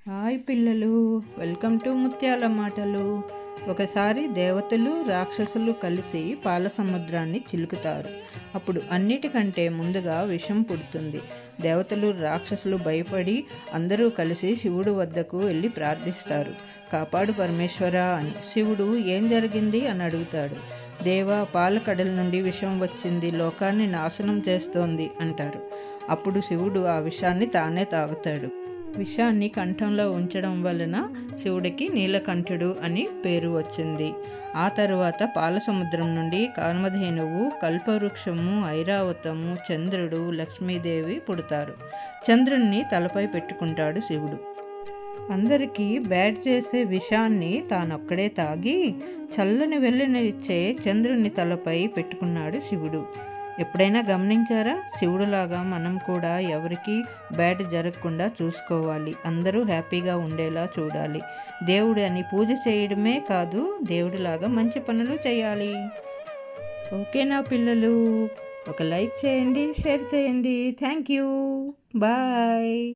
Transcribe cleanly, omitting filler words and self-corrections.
Hi పిల్లలు, welcome to ముత్యాల మాటలు. ఒకసారి దేవతలు రాక్షసులు కలిసి పాల సముద్రాన్ని చిలుకుతారు. అప్పుడు అన్నిటికంటే ముందుగా విషం పుడుతుంది. దేవతలు రాక్షసులు భయపడి అందరూ కలిసి శివుడు వద్దకు వెళ్ళి ప్రార్థిస్తారు. కాపాడు పరమేశ్వర అని. శివుడు ఏం జరిగింది అని అడుగుతాడు. దేవా, పాల కడల నుండి విషం వచ్చింది, లోకాన్ని నాశనం చేస్తోంది అంటారు. అప్పుడు శివుడు ఆ విషాన్ని తానే తాగుతాడు. విషాన్ని కంఠంలో ఉంచడం వలన శివుడికి నీలకంఠుడు అని పేరు వచ్చింది. ఆ తరువాత పాల సముద్రం నుండి కామధేనువు, కల్పవృక్షము, ఐరావతము, చంద్రుడు, లక్ష్మీదేవి పుడతారు. చంద్రుణ్ణి తలపై పెట్టుకుంటాడు శివుడు. అందరికీ బ్యాడ్ చేసే విషాన్ని తానొక్కడే తాగి చల్లని వెలుగునిచ్చే చంద్రుని తలపై పెట్టుకున్నాడు శివుడు. ఎప్పుడైనా గమనించారా? శివుడులాగా మనం కూడా ఎవరికి బ్యాడ్ జరగకుండా చూసుకోవాలి. అందరూ హ్యాపీగా ఉండేలా చూడాలి. దేవుడు అని పూజ చేయడమే కాదు, దేవుడిలాగా మంచి పనులు చేయాలి. ఓకేనా పిల్లలు? ఒక లైక్ చేయండి, షేర్ చేయండి. Thank you. బాయ్.